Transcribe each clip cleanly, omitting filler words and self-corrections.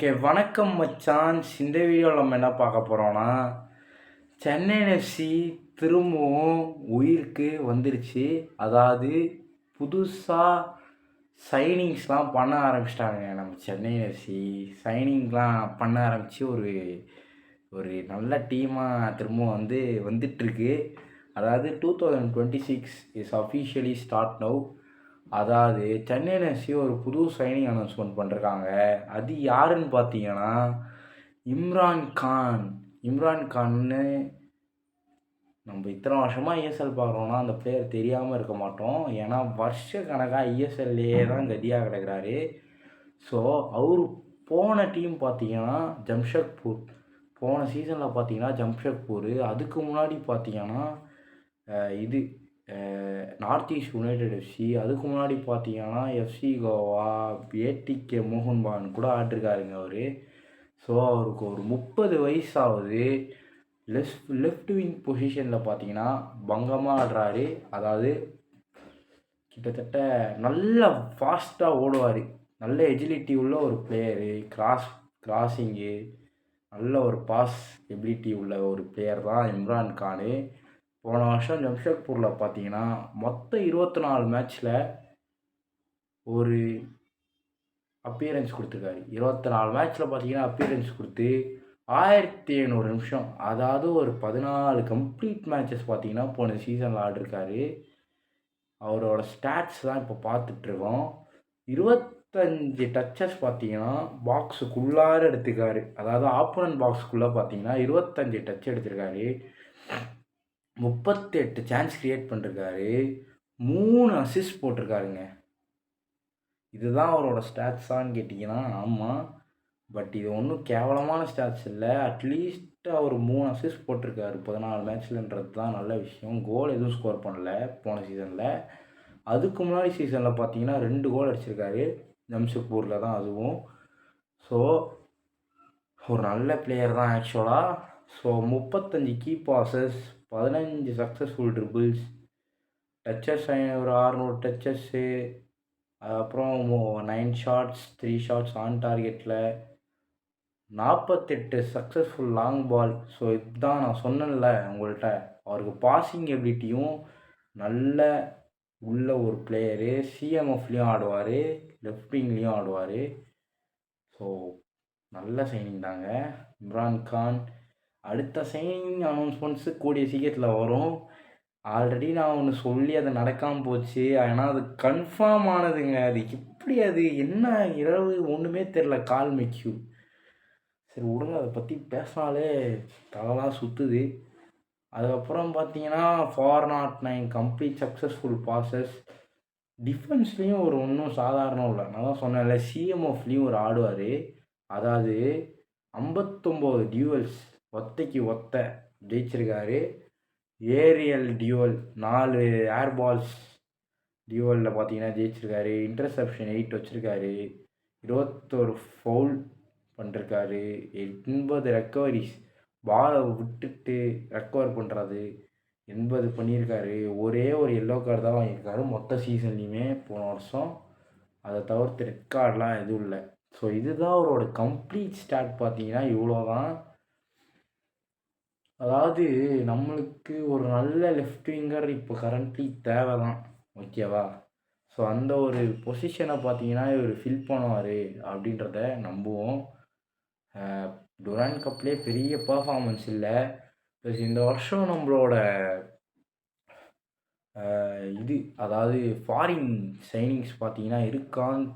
Okay, வணக்கம் மச்சான்ஸ். இந்த வீடியோவில் நம்ம என்ன பார்க்க போகிறோம்னா, சென்னை எஃப்சி திரும்பவும் உயிருக்கு வந்துருச்சு. அதாவது புதுசாக சைனிங்ஸ்லாம் பண்ண ஆரம்பிச்சிட்டாங்க. நம்ம சென்னை எஃப்சி சைனிங்லாம் பண்ண ஆரம்பித்து ஒரு ஒரு நல்ல டீமாக திரும்பவும் வந்துட்டுருக்கு. அதாவது 2026 இஸ் அஃபிஷியலி ஸ்டார்ட் நவ். அதாவது சென்னை எஃப்சி ஒரு புது சைனிங் அனௌன்ஸ்மெண்ட் பண்ணிருக்காங்க. அது யாருன்னு பார்த்தீங்கன்னா இம்ரான் கான். இம்ரான் கான்னு நம்ம இத்தனை வருஷமாக ஐஎஸ்எல் பார்க்குறோன்னா அந்த பிளேயர் தெரியாமல் இருக்க மாட்டோம். ஏன்னா வருஷ கணக்காக ஐஎஸ்எல்லையே தான் கதியாக கிடக்கிறாரு. ஸோ அவர் போன டீம் பார்த்தீங்கன்னா ஜம்ஷெட்பூர். போன சீசனில் பார்த்தீங்கன்னா ஜம்ஷெட்பூர். அதுக்கு முன்னாடி பார்த்தீங்கன்னா இது நார்த் ஈஸ்ட் யுனைடெட் எஃப்சி. அதுக்கு முன்னாடி பார்த்தீங்கன்னா எஃப்சி கோவா, ஏடிகே மோகன் பகான் கூட ஆடிருக்காருங்க அவர். ஸோ அவருக்கு ஒரு 30 வயசு ஆகுது. லெஃப்ட் விங் பொசிஷனில் பார்த்தீங்கன்னா பங்கமாக ஆடுறாரு. அதாவது கிட்டத்தட்ட நல்ல ஃபாஸ்ட்டாக ஓடுவார். நல்ல எஜிலிட்டி உள்ள ஒரு பிளேயரு. கிராசிங்கு நல்ல ஒரு பாஸ் எபிலிட்டி உள்ள ஒரு பிளேயர் தான் இம்ரான் கான். போன வருஷம் ஜம்ஷெட்பூரில் பார்த்தீங்கன்னா மொத்தம் 24 மேட்ச்சில் ஒரு அப்பியரன்ஸ் கொடுத்துருக்காரு. 24 மேட்ச்சில் பார்த்தீங்கன்னா அப்பியரன்ஸ் கொடுத்து 1700 நிமிஷம், அதாவது ஒரு 14 கம்ப்ளீட் மேட்சஸ் பார்த்தீங்கன்னா போன சீசனில் ஆடிருக்காரு. அவரோட ஸ்டாட்ஸ் தான் இப்போ பார்த்துட்ருக்கோம். 25 டச்சஸ் பார்த்தீங்கன்னா பாக்ஸுக்குள்ளார எடுத்துக்காரு. அதாவது ஆப்போனன்ட் பாக்ஸுக்குள்ளே பார்த்தீங்கன்னா 25 டச் எடுத்திருக்காரு. 38 சான்ஸ் கிரியேட் பண்ணிருக்காரு. 3 அசிஸ்ட் போட்டிருக்காருங்க. இதுதான் அவரோட ஸ்டாட்ஸான்னு கேட்டிங்கன்னா ஆமாம். பட் இது ஒன்றும் கேவலமான ஸ்டாட்ஸ் இல்லை. அட்லீஸ்ட் அவர் 3 அசிஸ்ட் போட்டிருக்காரு 14 மேட்ச்லன்றது தான் நல்ல விஷயம். கோல் எதுவும் ஸ்கோர் பண்ணல போன சீசனில். அதுக்கு முன்னாடி சீசனில் பார்த்தீங்கன்னா 2 கோல் அடிச்சிருக்காரு ஜம்ஷெட்பூரில் தான், அதுவும். ஸோ ஒரு நல்ல பிளேயர் தான் ஆக்சுவலாக. So 35 key passes, 15 successful triples, touches ஒரு 600 டச்சஸ்ஸு, அப்புறம் 9 ஷாட்ஸ், 3 ஷாட்ஸ் ஆன் டார்கெட்டில், 48 சக்ஸஸ்ஃபுல் லாங் பால். ஸோ இதுதான் நான் சொன்னேன்ல உங்கள்கிட்ட, அவருக்கு பாசிங் எபிலிட்டியும் நல்ல உள்ள ஒரு பிளேயரு. சிஎம்எஃப்லேயும் ஆடுவார், லெஃப்ட் விங்லேயும் ஆடுவார். ஸோ நல்ல சைனிங் தாங்க இம்ரான் கான். அடுத்த சைனிங் அனௌன்ஸ்மெண்ட்ஸு கூடிய சீக்கிரத்தில் வரும். ஆல்ரெடி நான் ஒன்று சொல்லி அது நடக்காமல் போச்சு. ஆனால் அது கன்ஃபார்ம் ஆனதுங்க. அது எப்படி, அது என்ன இரவு ஒன்றுமே தெரில. கால் மெக்யூ. சரி விடுங்க, அதை பற்றி பேசினாலே தலைலாம் சுற்றுது. அதுக்கப்புறம் பார்த்தீங்கன்னா 409 கம்ப்ளீட் சக்ஸஸ்ஃபுல் பாசஸ். டிஃபென்ஸ்லேயும் ஒரு ஒன்றும் சாதாரணம் இல்லை. நான் தான் சொன்னேன்ல, சிஎம்எஃப்லேயும் ஒரு ஆடுவார். அதாவது 59 டியூவல்ஸ் ஒத்தைக்கு ஒத்த ஜெயிச்சிருக்காரு. ஏரியல் டியூவல் 4 ஏர் பால்ஸ் டியூவலில் பார்த்தீங்கன்னா ஜெயிச்சிருக்காரு. இன்டர்செப்ஷன் 8 வச்சுருக்காரு. 21 ஃபவுல் பண்ணிருக்காரு. 80 ரெக்கவரிஸ், பாலை விட்டுட்டு ரெக்கவர் பண்ணுறது 80 பண்ணியிருக்காரு. ஒரே ஒரு எல்லோ கார்டு தான் வாங்கியிருக்காரு மொத்த சீசன்லேயுமே போன வருஷம். அதை தவிர்த்து ரெட் கார்டெலாம் எதுவும் இல்லை. ஸோ இதுதான் அவரோட கம்ப்ளீட் ஸ்டாட். பார்த்தீங்கன்னா இவ்வளோ தான். அதாவது நம்மளுக்கு ஒரு நல்ல லெஃப்ட் விங்கர் இப்போ கரண்ட்லி தேவை தான், ஓகேவா? ஸோ அந்த ஒரு பொசிஷனை பார்த்தீங்கன்னா இவர் ஃபில் பண்ணுவார் அப்படின்றத நம்புவோம். டுராண்ட் கப்லேயே பெரிய பர்ஃபார்மன்ஸ் இல்லை. ப்ளஸ் இந்த வருஷம் நம்மளோட இது, அதாவது ஃபாரின் சைனிங்ஸ் பார்த்தீங்கன்னா இருக்கான்னு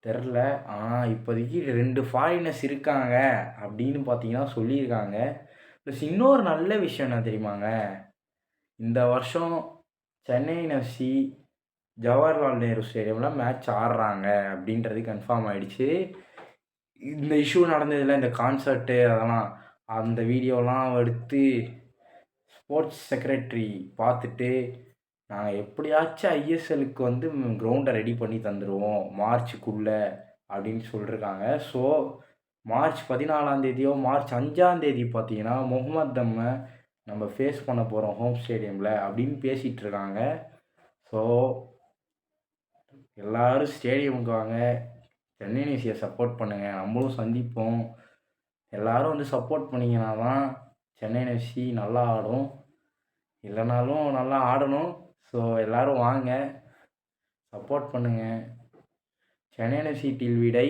தெரில. ஆனால் இப்போதைக்கு 2 ஃபாரினர்ஸ் இருக்காங்க அப்படின்னு பார்த்தீங்கன்னா சொல்லியிருக்காங்க. ப்ளஸ் இன்னொரு நல்ல விஷயம் என்ன தெரியுமாங்க, இந்த வருஷம் சென்னை எஃப்சி ஜவஹர்லால் நேரு ஸ்டேடியமில் மேட்ச் ஆடுறாங்க அப்படின்றது கன்ஃபார்ம் ஆகிடுச்சு. இந்த இஷ்யூ நடந்ததில்ல, இந்த கான்சர்ட்டு அதெல்லாம், அந்த வீடியோலாம் எடுத்து ஸ்போர்ட்ஸ் செக்ரட்டரி பார்த்துட்டு நாங்கள் எப்படியாச்சும் ஐஎஸ்எலுக்கு கிரவுண்டை ரெடி பண்ணி தந்துடுவோம் மார்ச்சுக்குள்ளே அப்படின்னு சொல்லியிருக்காங்க. ஸோ மார்ச் 14 மார்ச் 5 பார்த்தீங்கன்னா முகமது நம்ம ஃபேஸ் பண்ண போகிறோம் ஹோம் ஸ்டேடியமில் அப்படின்னு பேசிகிட்டு இருக்காங்க. ஸோ எல்லோரும் ஸ்டேடியமுக்கு வாங்க, சென்னை எஃப்சியை சப்போர்ட் பண்ணுங்கள், நம்மளும் சந்திப்போம். எல்லாரும் வந்து சப்போர்ட் பண்ணிங்கன்னா தான் சென்னை எஃப்சி நல்லா ஆடும், இல்லைனாலும் நல்லா ஆடணும். ஸோ எல்லோரும் வாங்க, சப்போர்ட் பண்ணுங்கள். சென்னை எஃப்சி டில் விடை.